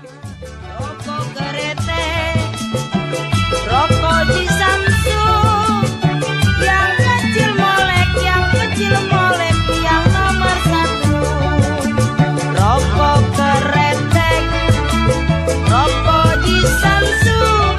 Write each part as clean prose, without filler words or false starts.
Rokok keretek, rokok di Samsung, yang kecil molek, yang kecil molek, yang nomor 1. Rokok keretek, rokok di Samsung,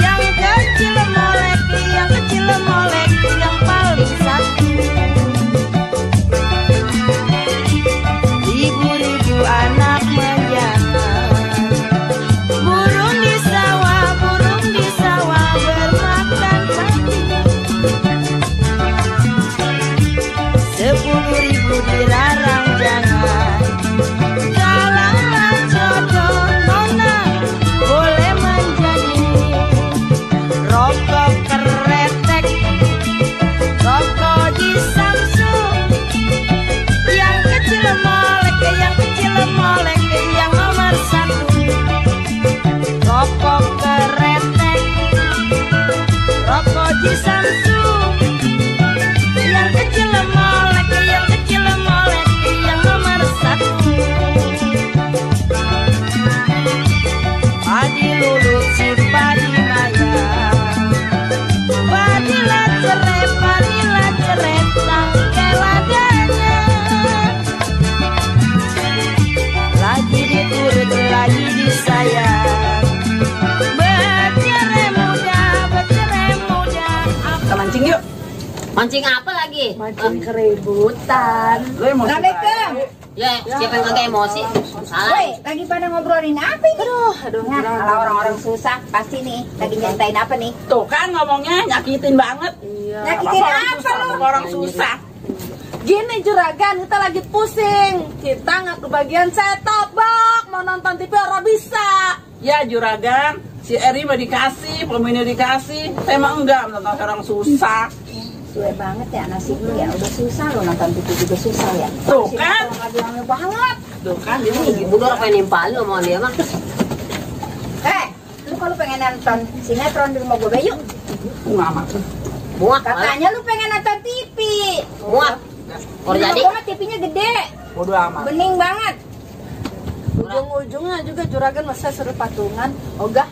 yang kecil molek, yang kecil molek, yang paling 1. Ribu-ribu anak menjangan, burung di sawah bermakan padi. 10.000 dilarang jangan, kalaulah jodoh nona boleh menjadi. Rokok keretek, rokok di Samsung, yang kecil molek, yang kecil molek, yang nomor 1. Rokok keretek, rokok di Samsung, yang kecil molek, yang kecil molek, yang nomor 1. Padi lulut si padi maya, padilah ceret tangkai ladanya. Lagi diturut, lagi disayang, bercerai muda. Kita mancing yuk. Mancing apa lagi? Mancing keributan. Lu emosi. Assalamualaikum. Ya, siapa yang kagak emosi? Salah. Woi, lagi pada ngobrolin apa ini? Aduh, Nah, kalau orang-orang susah pasti nih lagi nyantain apa nih? tuh kan ngomongnya nyakitin banget. Iya. Nyakitin apa lu? Orang susah. Gini juragan, kita lagi pusing. Kita nggak kebagian set-top box. Mau nonton TV orang bisa. Ya juragan, si Eri mah dikasih, peminnya dikasih. Saya mah enggak menonton orang susah. Suwe banget ya nasib lu ya, udah susah lu nonton TV juga susah ya. Tuh Si kan? Nonton lagi rame banget. Tuh kan dia mah gitu. Udah apa yang nimpalin omongan dia mah? Lu kalau pengen nonton sinetron di rumah gue yuk. Ngamat. Muak. Katanya lu pengen nonton TV. Muak. Kalau jadi Gue mah TV-nya gede, Bodoh amat. bening banget. Ujung-ujungnya juga juragan masa suruh patungan. Ogah.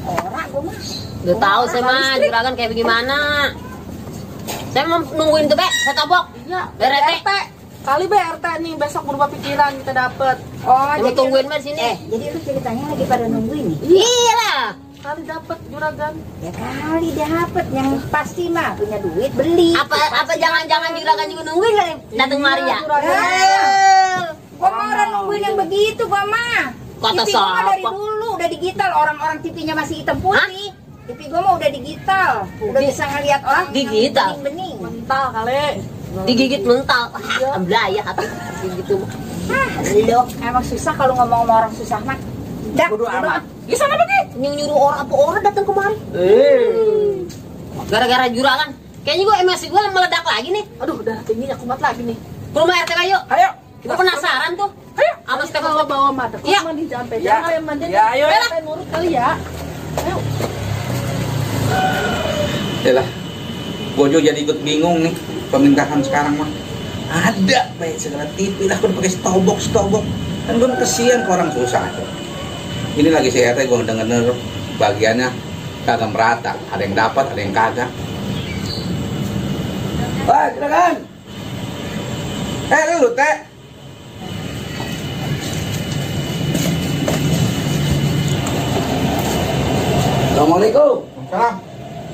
Ora gue mah. udah tahu saya mah juragan kayak bagaimana. Saya mau nungguin tuh, Be. Saya tabok. Iya. BRT. Kali BRT nih besok berubah pikiran kita dapet. Oh, Saya mau tungguin Be di sini. jadi lu ceritanya lagi pada nungguin nih. Iya lah. Kali dapet juragan. Ya kali dapet, yang pasti mah punya duit beli. Apa jangan-jangan juragan juga nungguin kali datang Maria. Iya, juragan. Gua mah orang nungguin yang begitu gua mah. Kata TV gua mah dari siapa? dulu udah digital, orang-orang TV-nya masih hitam putih. TV gua mah udah digital, udah bisa ngeliat orang Digital? bening-bening. Mental kali. Digigit mental. Belayah hati gitu. Lu emang susah kalau ngomong sama orang susah mah. Dah, Bodoh udah. amat. Di sana pergi. Nyuruh orang datang kemari. Gara-gara juragan. Kayaknya gue emosi gue meledak lagi nih. Aduh, darah tingginya kumat lagi nih. Ke rumah RT yuk. Ayo. Gue penasaran tuh. Ayo. Sama Kita Stefan kalau bawa mata. Iya. Mandi jangan Ya. jangan kalian mandi. Ya, ayo. Saya nurut kali ya. Ayo. Yalah, gue juga jadi ikut bingung nih pemerintahan sekarang mah. Ada baik segala TV lah, gue pakai stobok. Kan gue kesian ke orang susah. Ini lagi si RT gue denger bagiannya kagak merata. Ada yang dapat, ada yang kagak. Wah, silakan. Lu teh. Assalamualaikum. Salam.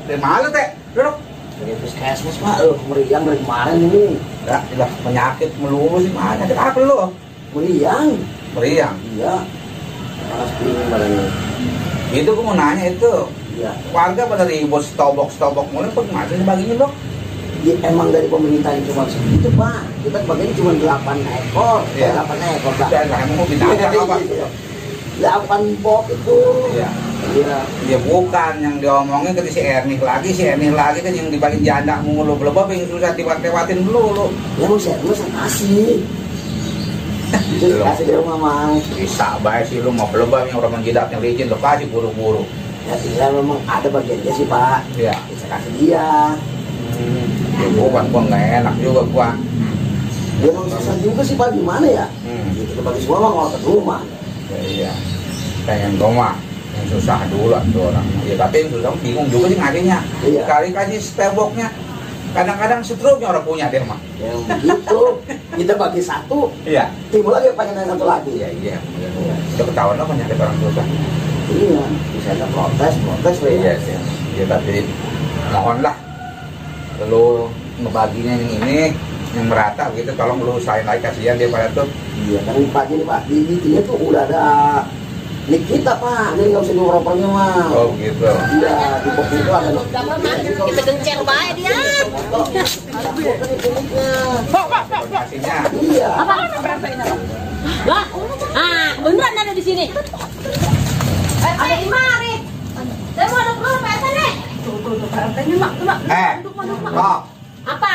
Dari mana teh? Duduk. Dari puskesmas pak, meriang dari kemarin ini. Ya, udah penyakit melulu sih, penyakit apa lu? Meriang? Meriang? Iya. Pasti badannya. Itu gua mau nanya itu. Iya. Warga pada ribut stobok mulai gimana sih baginya dok? Ya, emang dari pemerintah yang cuma segitu pak. Kita bagian cuma 8 ekor. Iya. 8 ekor pak. Saya nggak mau binatang apa? 8 box itu. Iya. Iya. Ya bukan yang diomongin ke si Ernih lagi kan yang dibagi janda mulu belum yang susah lewatin dulu. Ya mau saya kasih. Jadi kasih di rumah mas. Bisa baik sih lu mau belebab yang orang menjidatnya licin lu kasih buru-buru. Ya iya memang ada bagiannya sih pak. Iya. Bisa kasih dia. Ya bukan gua nggak enak juga gua. Dia memang susah juga sih pak, gimana ya? Kita bagi semua mah kalau ke rumah. Iya. Pengen koma yang susah dulu tuh orang. Ya tapi yang susah bingung juga sih ngadinya. Iya. Kali kasih steboknya. Kadang-kadang stroke-nya orang punya dia mah. Ya begitu. Kita bagi satu, Iya. timbul lagi pengen yang satu lagi. Iya. Udah ketahuan lah penyakit orang susah. Iya, bisa ada protes Iya sih. Ya tapi mohonlah lu ngebaginya yang ini yang merata gitu, tolong lu usahain lagi, kasihan dia pada tuh. Iya, kan pagi nih Pak, di dia tuh udah ada nik kita Pak, jadi nggak usah dioper-opernya mah. Oh gitu. Iya, di pos itu ada nik. Dapat mah kita gencer bae dia. Kasihnya. Iya. Lah, beneran ada di sini. Ada di mari. Saya mau ada perlu Pak RT nih. Tuh, Pak RT ini mak. Kok, Apa?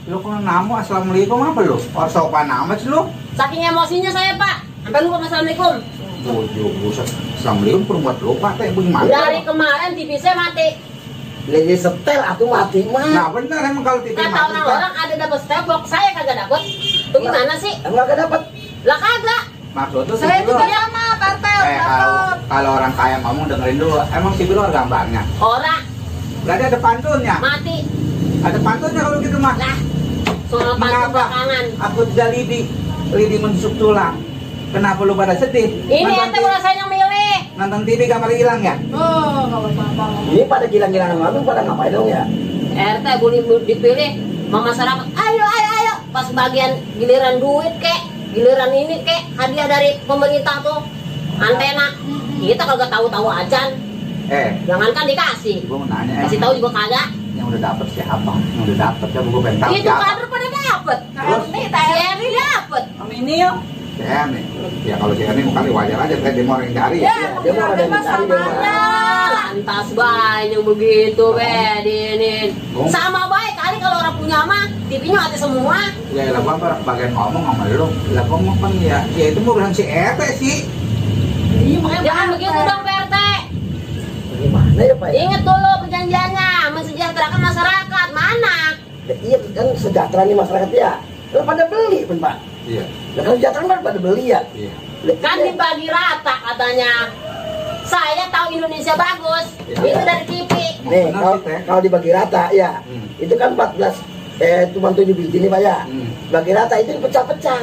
lu kok namu assalamualaikum apa lu? Orang sopan amat sih lu. Saking emosinya saya Pak, sampai lupa assalamualaikum. Buset, assalamualaikum perbuat lupa teh bagaimana? Dari kemarin TV saya mati. Lagi setel aku mati mah. Nah bener emang kalau TV Kata mati orang-orang ada dapat stepbox, saya kagak dapat. Bagaimana sih? Emang gak dapat. Lah kagak. maksud tuh Saya si Bilo. juga sama, Pak RT. Kalau orang kaya ngomong dengerin dulu, emang si Bilo ada gambarnya. Orang Berarti ada pantunnya. mati. Ada pantunnya kalau gitu mah. Lah, soal pantun Mengapa? belakangan. Aku juga lidi menusuk tulang. Kenapa lu pada sedih? Ini Nonton ente mulai saya yang milih. Nonton TV gambar hilang ya? Oh, kalau apa-apa. Ini pada gilang-gilang ngabung pada ngapain dong ya? RT boleh dipilih sama masyarakat. Ayo. Pas bagian giliran duit kek, giliran ini kek, hadiah dari pemerintah tuh, antena. Kita kagak tahu-tahu aja. Jangankan dikasih. Gua mau nanya. Kasih tahu juga kagak. Yang udah dapet siapa? Yang udah dapet ya gua pengen tahu Itu siapa. kader pada dapet. Nih, Si Eri dapet. Om ini yuk. Si Erni. Ya kalau si Erni mungkin wajar aja, kan dia mau orang yang cari ya. Dia mau ada yang mencari dia mau. Lantas baik yang begitu bedinin. Sama baik kali kalau orang punya mah TV-nya mati semua. Ya lah gua bagian ngomong sama lu. Lah ngomong kan ya itu bukan si RT sih. Iya, makanya Jangan begitu dong PRT. Gimana ya Pak? Ya? Ingat dulu perjanjiannya, mensejahterakan masyarakat. Mana? Iya kan sejahtera nih masyarakat ya. Kalau pada beli pun Pak. Iya. Nah, kalau sejahtera kan pada beli ya. Iya. Kan dibagi rata katanya. Saya tahu Indonesia bagus. Ya. Itu dari TV. Nih Benar kalau, sih, Teh. kalau dibagi rata ya. Hmm. Itu kan 14 cuma 7 biji nih Pak ya. Bagi rata itu dipecah-pecah.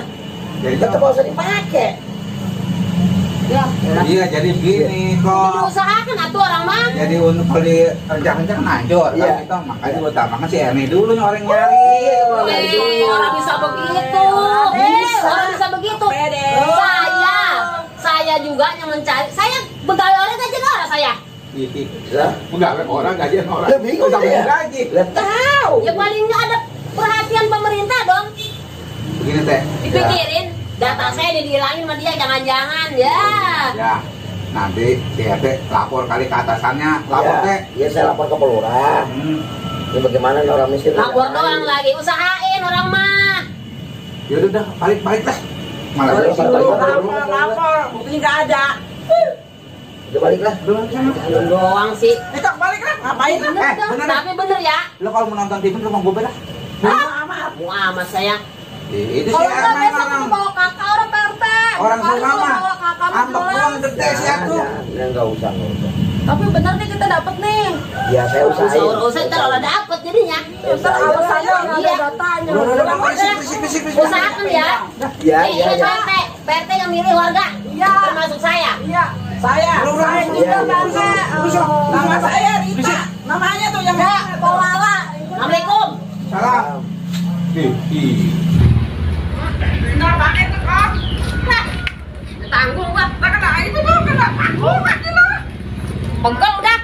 Jadi Tetap nggak usah dipakai. Ya, iya jadi gini kok. diusahakan atuh orang mah. Jadi untuk kalau di jangan hancur Iya. kan kita makanya gua tambahkan si Erni dulu nih orang nyari. Orang bisa begitu. Orang bisa begitu. Pede. Saya juga yang mencari. Saya begawe orang gaji orang saya. Lah, Pegawai orang gajian orang. Lah, bingung Udah dia. gaji. lah tahu. Ya paling nggak ada perhatian pemerintah dong. Begini teh. Dipikirin. Data saya dihilangin sama dia, jangan-jangan ya. Ya. Nanti si RT lapor kali ke atasannya, lapor Ya, teh. ya saya lapor ke pelurah. Ya bagaimana nih orang miskin? Lapor doang lagi, usahain orang mah. Ya udah balik lah. Malah Balik, udah balik, lapor. balik. Lapor, buktinya nggak ada. Udah balik lah. Udah sana. Belum doang sih. Itu balik lah, ngapain lah? Bener. Tapi bener ya. Lo kalau mau nonton TV rumah gue beda. Mau amat saya. Itu si Kalau nggak Erman besok orang. kita bawa kakak orang Pak RT. Orang Kali rumah kita mah. bawa kakak Ambek doang gede sih aku. Ya, nggak usah. Tapi bener nih kita dapet nih. Ya saya usahain. Usah ntar orang dapet jadinya. Ntar alasannya nggak ada datanya. Berisik. Usahakan ya. Ya, Nih, ya, ingat ya. PRT. PRT yang milih warga. Iya. Termasuk saya. Iya, saya juga Iya, Pak RT. iya. Nama saya Rita. Namanya tuh yang Bawala. Assalamualaikum. Salam. Benar banget tuh kok. Tanggung gua. Kena itu tuh, kena tanggung aja lah. Pegel udah.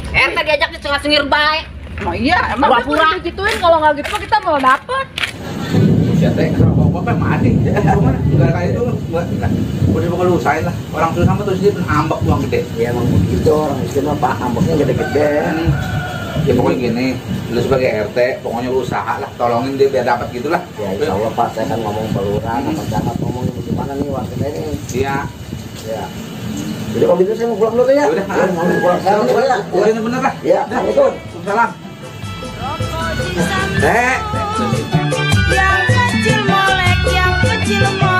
RT diajak di sengir baik. Oh iya, emang Pura-pura. kita digituin kalau nggak gitu kita mau dapet. Ya teh, bapak mati. Enggak kayak itu udah bakal usahain lah. Orang susah mah terus dia ambek uang gede. Ya emang begitu orang miskin mah Pak, ambeknya gede-gede. Ya pokoknya gini, lu sebagai RT, pokoknya lu usaha lah, tolongin dia biar dapat gitulah. Ya insya Allah Pak, saya kan ngomong pelurah, sama camat ngomongin bagaimana nih warga ini. Iya. Ya. Jadi kalau gitu saya mau pulang dulu ya. Ya udah. Mau pulang sekarang nih Pak ya. Udah ini bener lah. Ya, Assalamualaikum. Salam. Yang kecil molek, yang kecil molek.